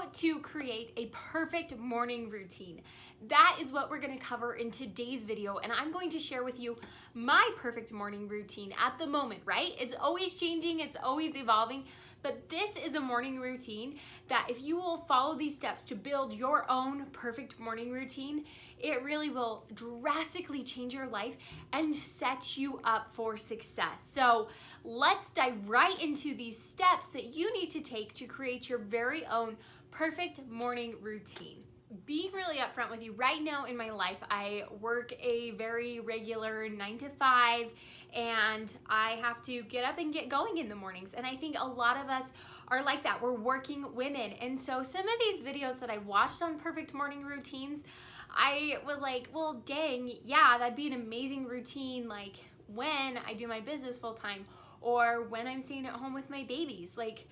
how to create a perfect morning routine. That is what we're going to cover in today's video, and I'm going to share with you my perfect morning routine at the moment, right? It's always changing, it's always evolving, but this is a morning routine that if you will follow these steps to build your own perfect morning routine, it really will drastically change your life and set you up for success. So let's dive right into these steps that you need to take to create your very own perfect morning routine. Being really upfront with you, right now in my life, I work a very regular 9 to 5, and I have to get up and get going in the mornings. And I think a lot of us are like that. We're working women. And so some of these videos that I watched on perfect morning routines, I was like, well, dang, yeah, that'd be an amazing routine, like when I do my business full time or when I'm staying at home with my babies. Like,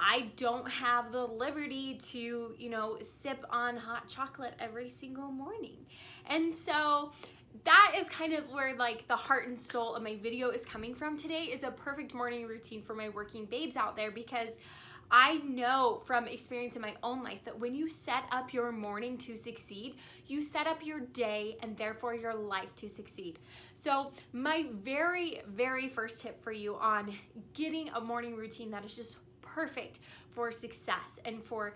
I don't have the liberty to, sip on hot chocolate every single morning. And so that is kind of where like the heart and soul of my video is coming from today, is a perfect morning routine for my working babes out there, because I know from experience in my own life that when you set up your morning to succeed, you set up your day and therefore your life to succeed. So my very, very first tip for you on getting a morning routine that is just perfect for success and for,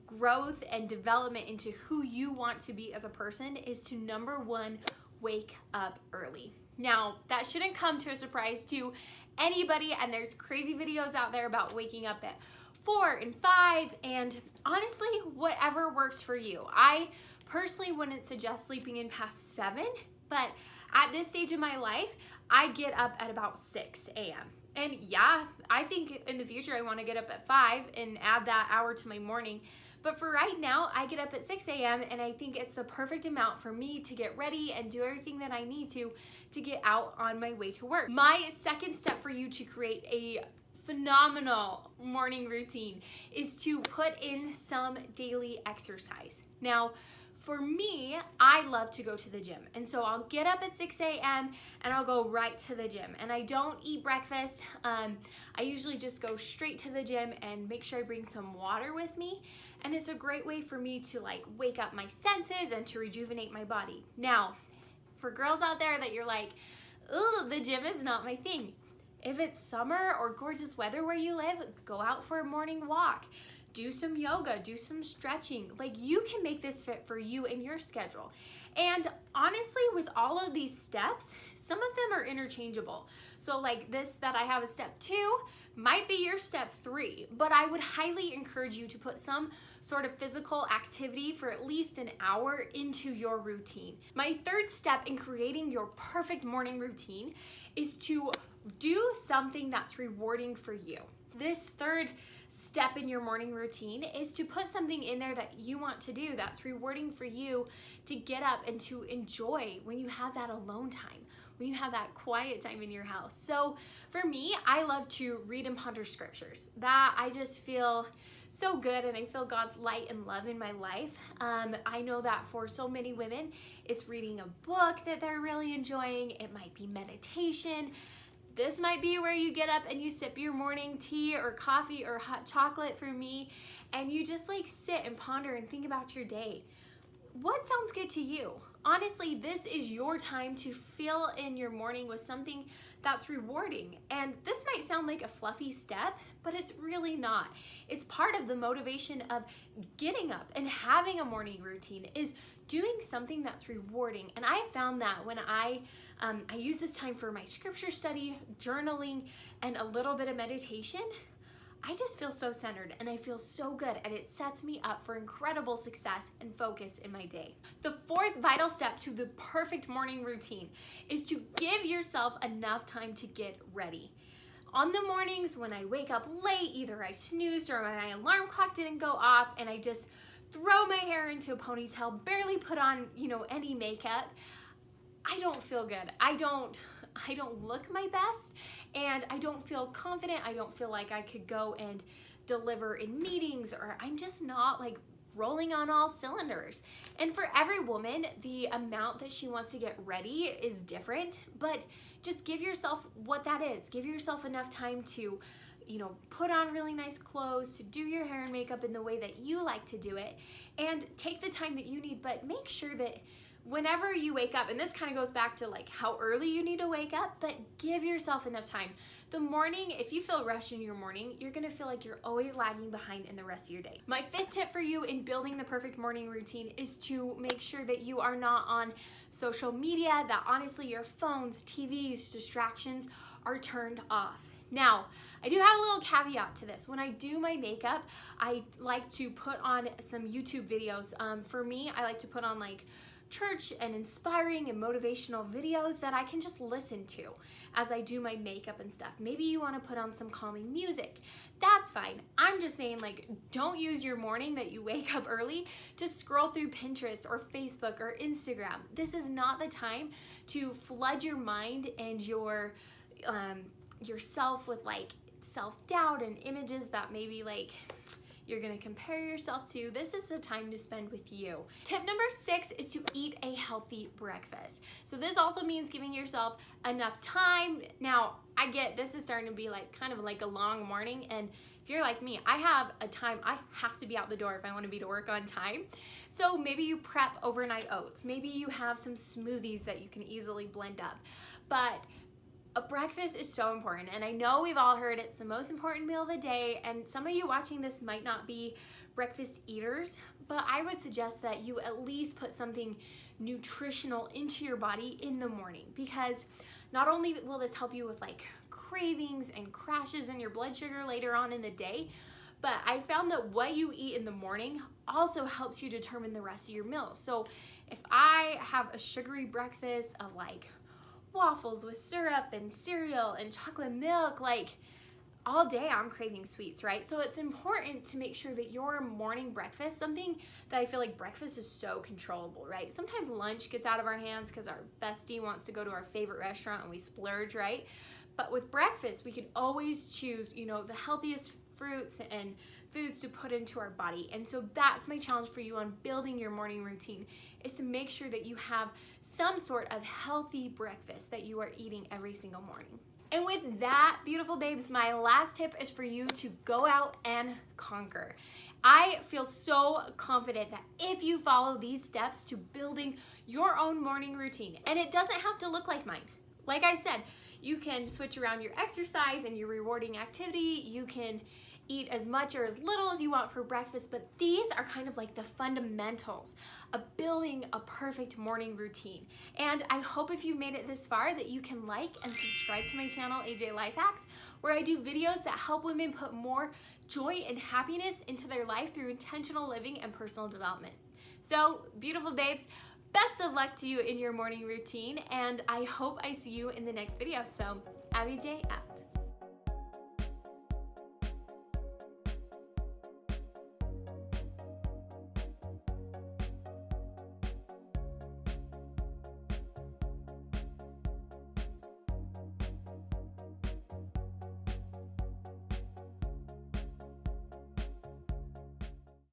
growth and development into who you want to be as a person is to, number one, wake up early. Now, that shouldn't come to a surprise to anybody, and there's crazy videos out there about waking up at 4 and 5, and honestly, whatever works for you. I personally wouldn't suggest sleeping in past 7, but at this stage of my life, I get up at about 6 a.m. And yeah, I think in the future I want to get up at 5 and add that hour to my morning. But for right now, I get up at 6 a.m. and I think it's a perfect amount for me to get ready and do everything that I need to get out on my way to work. My second step for you to create a phenomenal morning routine is to put in some daily exercise. Now, for me, I love to go to the gym. And so I'll get up at 6 a.m. and I'll go right to the gym. And I don't eat breakfast. I usually just go straight to the gym and make sure I bring some water with me. And it's a great way for me to wake up my senses and to rejuvenate my body. Now, for girls out there that you're like, ugh, the gym is not my thing. If it's summer or gorgeous weather where you live, go out for a morning walk. Do some yoga, do some stretching. You can make this fit for you and your schedule. And honestly, with all of these steps, some of them are interchangeable. So this that I have a step 2 might be your step 3, but I would highly encourage you to put some sort of physical activity for at least an hour into your routine. My third step in creating your perfect morning routine is to do something that's rewarding for you. This third step in your morning routine is to put something in there that you want to do that's rewarding for you to get up and to enjoy when you have that alone time, when you have that quiet time in your house. So for me, I love to read and ponder scriptures. That I just feel so good, and I feel God's light and love in my life. I know that for so many women, it's reading a book that they're really enjoying. It might be meditation. This might be where you get up and you sip your morning tea or coffee or hot chocolate for me, and you just sit and ponder and think about your day. What sounds good to you? Honestly, this is your time to fill in your morning with something that's rewarding. And this might sound like a fluffy step, but it's really not. It's part of the motivation of getting up and having a morning routine, is doing something that's rewarding. And I found that when I use this time for my scripture study, journaling, and a little bit of meditation, I just feel so centered and I feel so good, and it sets me up for incredible success and focus in my day. The fourth vital step to the perfect morning routine is to give yourself enough time to get ready. On the mornings when I wake up late, either I snoozed or my alarm clock didn't go off and I just throw my hair into a ponytail, barely put on, any makeup, I don't feel good. I don't look my best, and I don't feel confident. I don't feel like I could go and deliver in meetings, or I'm just not rolling on all cylinders. And for every woman, the amount that she wants to get ready is different, but just give yourself what that is. Give yourself enough time to put on really nice clothes, to do your hair and makeup in the way that you like to do it, and take the time that you need, but make sure that whenever you wake up, and this kind of goes back to like how early you need to wake up, but give yourself enough time. The morning, if you feel rushed in your morning, you're gonna feel like you're always lagging behind in the rest of your day. My fifth tip for you in building the perfect morning routine is to make sure that you are not on social media, that honestly your phones, TVs, distractions are turned off. Now, I do have a little caveat to this. When I do my makeup, I like to put on some YouTube videos. For me, I like to put on like church and inspiring and motivational videos that I can just listen to as I do my makeup and stuff. Maybe you want to put on some calming music. That's fine. I'm just saying, like, don't use your morning that you wake up early to scroll through Pinterest or Facebook or Instagram. This is not the time to flood your mind and yourself with like self-doubt and images that maybe like you're gonna compare yourself to. This is the time to spend with you. Tip number 6 is to eat a healthy breakfast. So this also means giving yourself enough time. Now, I get this is starting to be like kind of like a long morning, and if you're like me, I have a time, I have to be out the door if I wanna be to work on time. So maybe you prep overnight oats. Maybe you have some smoothies that you can easily blend up. But a breakfast is so important, and I know we've all heard it's the most important meal of the day, and some of you watching this might not be breakfast eaters, but I would suggest that you at least put something nutritional into your body in the morning, because not only will this help you with like cravings and crashes in your blood sugar later on in the day, but I found that what you eat in the morning also helps you determine the rest of your meals. So if I have a sugary breakfast of like waffles with syrup and cereal and chocolate milk, like all day I'm craving sweets, right? So it's important to make sure that your morning breakfast, something that I feel like breakfast is so controllable, right? Sometimes lunch gets out of our hands because our bestie wants to go to our favorite restaurant and we splurge, right? But with breakfast, we can always choose, the healthiest fruits and foods to put into our body. And so that's my challenge for you on building your morning routine, is to make sure that you have some sort of healthy breakfast that you are eating every single morning. And with that, beautiful babes, my last tip is for you to go out and conquer. I feel so confident that if you follow these steps to building your own morning routine, and it doesn't have to look like mine. Like I said, you can switch around your exercise and your rewarding activity. You can eat as much or as little as you want for breakfast, but these are kind of like the fundamentals of building a perfect morning routine. And I hope if you've made it this far that you can like and subscribe to my channel, AJ Life Hacks, where I do videos that help women put more joy and happiness into their life through intentional living and personal development. So, beautiful babes, best of luck to you in your morning routine, and I hope I see you in the next video. So, Abbi J out.